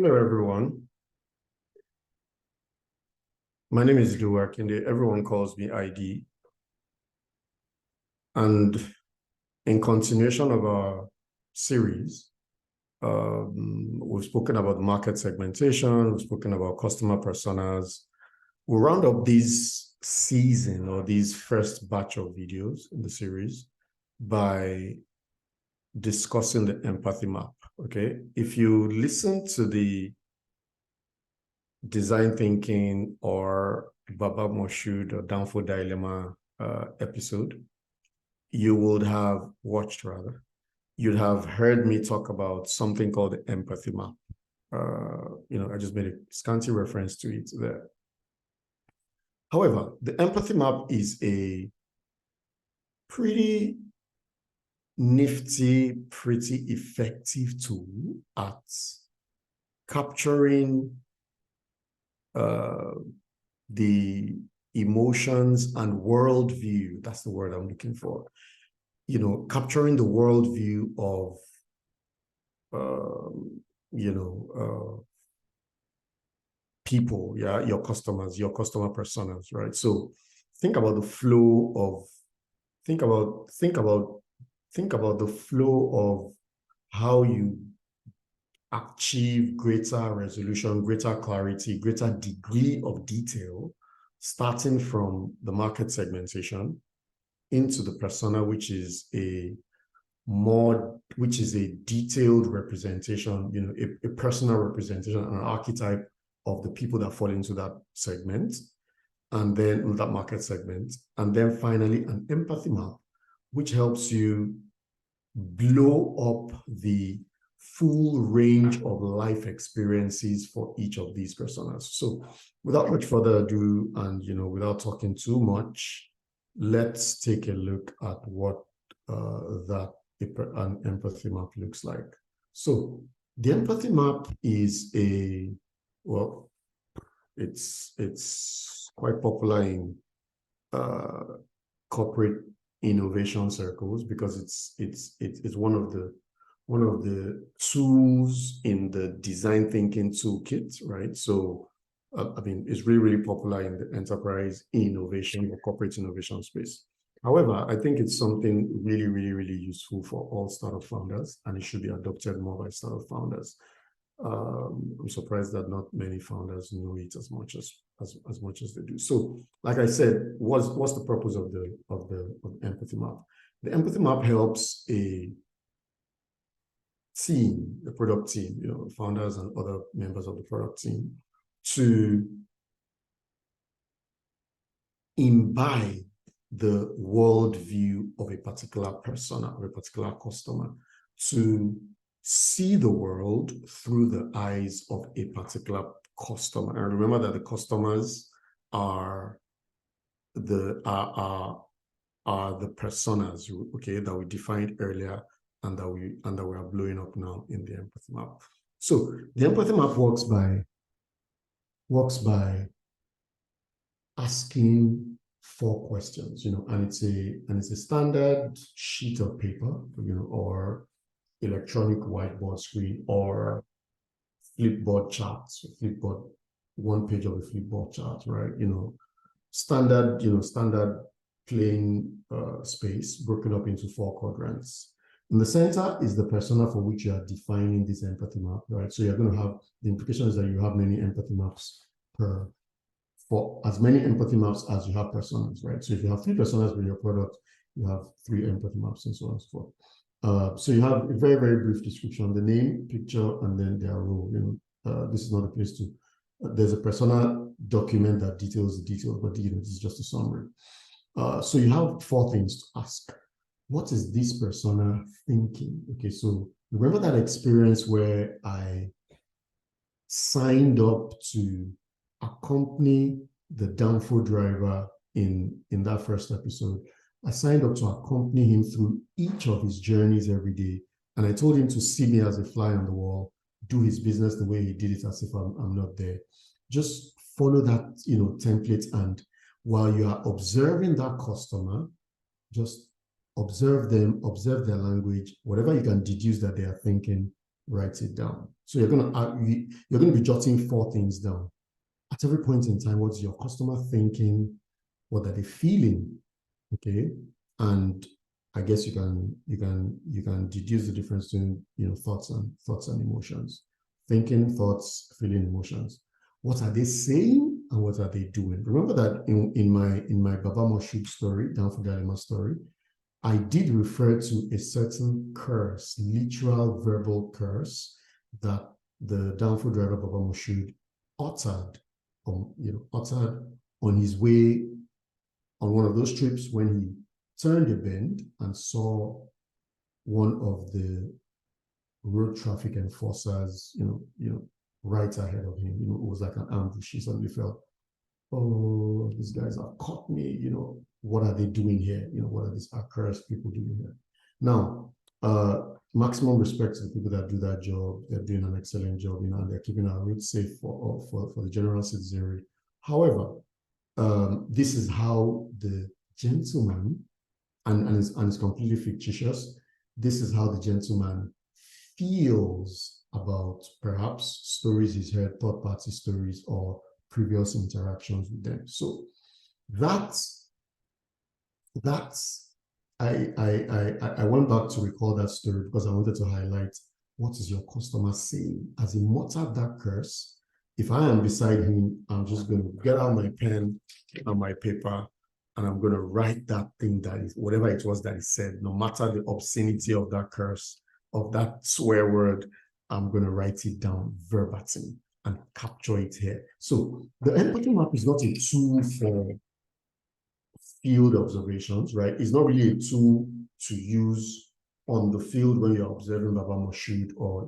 Hello, everyone. My name is Duwakinde. Everyone calls me ID. And in continuation of our series, we've spoken about market segmentation, we've spoken about customer personas. We'll round up this season or these first batch of videos in the series by discussing the empathy map, okay? If you listen to the design thinking or Baba Moshood or Downfall Dilemma episode, you would have watched rather, you'd have heard me talk about something called the empathy map. I just made a scanty reference to it there. However, the empathy map is a pretty nifty, pretty effective tool at capturing the emotions and worldview. That's the word I'm looking for. Capturing the worldview of, people, yeah, your customers, your customer personas, right? So think about the flow of, think about the flow of how you achieve greater resolution, greater clarity, greater degree of detail, starting from the market segmentation into the persona, which is a detailed representation, a personal representation, an archetype of the people that fall into that segment, and then that market segment. And then finally, an empathy map, which helps you blow up the full range of life experiences for each of these personas. So without much further ado, and without talking too much, let's take a look at what an empathy map looks like. So the empathy map is it's quite popular in corporate innovation circles because it's one of the tools in the design thinking toolkit, right? So it's really, really popular in the enterprise innovation or corporate innovation space. However, I think it's something really, really, really useful for all startup founders, and it should be adopted more by startup founders. I'm surprised that not many founders know it as much as they do. So, like I said, what's the purpose of the empathy map? The empathy map helps a team, the product team, founders and other members of the product team, to imbibe the worldview of a particular persona, of a particular customer, to see the world through the eyes of a particular customer. And remember that the customers are the personas, okay, that we defined earlier and that we are blowing up now in the empathy map. So the empathy map works by asking 4 questions, and it's a standard sheet of paper, or electronic whiteboard screen or flipboard charts, one page of a flipboard chart, right? Standard plain space broken up into 4 quadrants. In the center is the persona for which you are defining this empathy map, right? So you're going to have, the implication is that you have many empathy maps for as many empathy maps as you have personas, right? So if you have 3 personas with your product, you have 3 empathy maps and so on and so forth. So you have a very, very brief description, the name, picture, and then their role. This is not a place to, there's a persona document that details the details, but this is just a summary. So you have 4 things to ask. What is this persona thinking? Okay, so remember that experience where I signed up to accompany the downfall driver in that first episode. I signed up to accompany him through each of his journeys every day. And I told him to see me as a fly on the wall, do his business the way he did it as if I'm not there. Just follow that, template. And while you are observing that customer, just observe them, observe their language, whatever you can deduce that they are thinking, write it down. So you're gonna be jotting 4 things down. At every point in time, what's your customer thinking? What are they feeling? Okay. And I guess you can deduce the difference between thoughts and emotions. Thinking, thoughts, feeling, emotions. What are they saying and what are they doing? Remember that in my Baba Moshood story, Down for Dilemma story, I did refer to a certain curse, literal verbal curse, that the downfall driver Baba Moshood uttered on his way on one of those trips when he turned a bend and saw one of the road traffic enforcers, right ahead of him. It was like an ambush. He suddenly felt, oh, these guys have caught me. What are they doing here? What are these accursed people doing here? Now, maximum respect to the people that do that job. They're doing an excellent job, and they're keeping our roads safe for the general citizenry. However, this is how the gentleman, and it's completely fictitious. This is how the gentleman feels about perhaps stories he's heard, third-party stories, or previous interactions with them. So that's I went back to recall that story because I wanted to highlight what is your customer saying. As he muttered that curse, if I am beside him, I'm just going to get out my pen and my paper, and I'm going to write that thing that is, whatever it was that he said, no matter the obscenity of that curse, of that swear word, I'm going to write it down verbatim and capture it here. So the empathy map is not a tool for field observations, right? It's not really a tool to use on the field when you're observing Baba Moshood, or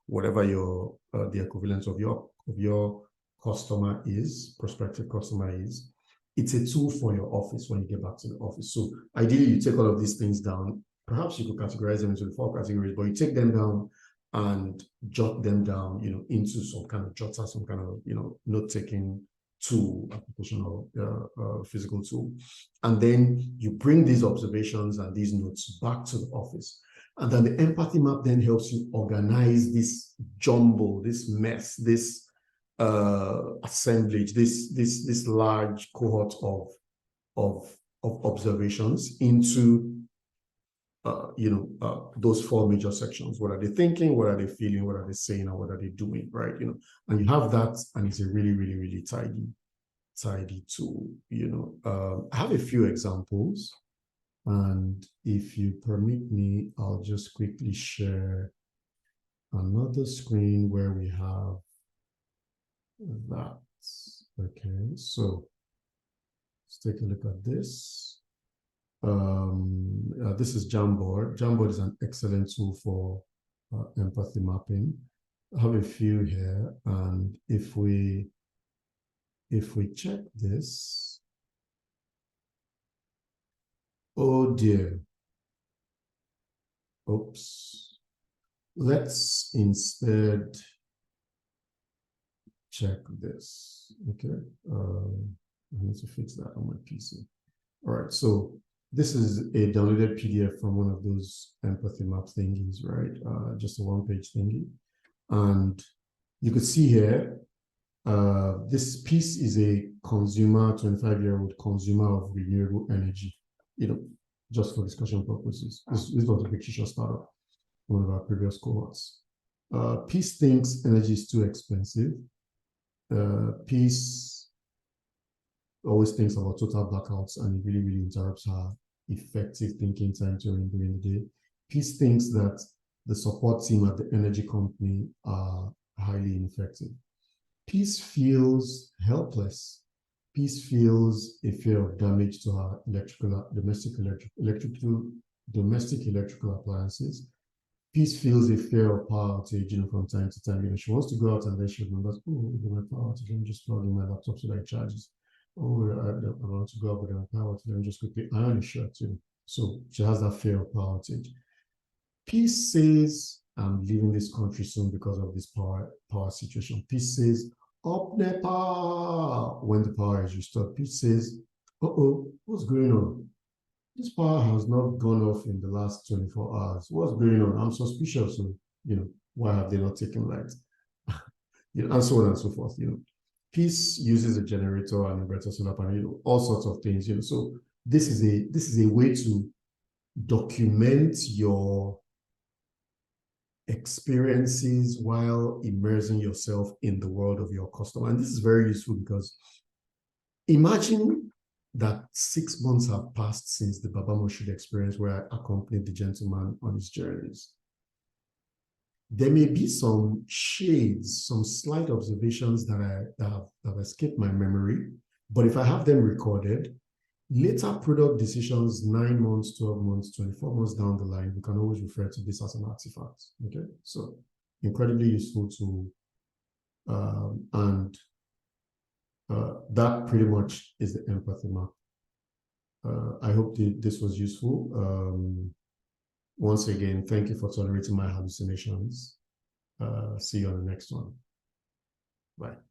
whatever your the equivalent of your customer is, prospective customer is. It's a tool for your office when you get back to the office. So ideally, you take all of these things down. Perhaps you could categorize them into the 4 categories, but you take them down and jot them down, into some kind of jotter, some kind of note-taking tool, application or physical tool. And then you bring these observations and these notes back to the office. And then the empathy map then helps you organize this jumble, this mess, this assemblage, this large cohort of observations into those 4 major sections. What are they thinking? What are they feeling? What are they saying? And what are they doing? Right? And you have that, and it's a really, really, really tidy tool. I have a few examples, and if you permit me, I'll just quickly share another screen where we have that. Okay, so let's take a look at this. This is Jamboard. Jamboard is an excellent tool for empathy mapping. I have a few here, and if we check this, oh dear, oops. Let's instead check this. Okay, I need to fix that on my PC. All right, so this is a downloaded PDF from one of those empathy map thingies, right? Just a 1-page thingy. And you could see here, this piece is a consumer, 25-year-old consumer of renewable energy, just for discussion purposes. This was a fictitious startup, one of our previous cohorts. Peace thinks energy is too expensive. Peace always thinks about total blackouts, and it really, really interrupts her effective thinking time during the day. Peace thinks that the support team at the energy company are highly ineffective. Peace feels helpless. Peace feels a fear of damage to her domestic electrical appliances. Peace feels a fear of power outage, from time to time. She wants to go out and then she remembers, oh, my power outage, let me just plug in my laptop so that it charges. Oh, I want to go up with my power outage, let me just quickly iron a shirt, So she has that fear of power outage. Peace says, I'm leaving this country soon because of this power situation. Peace says, up NEPA, when the power is restored. Peace says, what's going on? This power has not gone off in the last 24 hours. What's going on? I'm suspicious. So, Why have they not taken light? And so on and so forth. Peace uses a generator and inverter solar panel, all sorts of things. So this is a way to document your experiences while immersing yourself in the world of your customer. And this is very useful because imagine that 6 months have passed since the Baba Moshood experience where I accompanied the gentleman on his journeys. There may be some shades, some slight observations that have escaped my memory, but if I have them recorded, later product decisions 9 months, 12 months, 24 months down the line, we can always refer to this as an artifact. Okay, so incredibly useful tool. And that pretty much is the empathy map. I hope this was useful. Once again, thank you for tolerating my hallucinations. See you on the next one. Bye.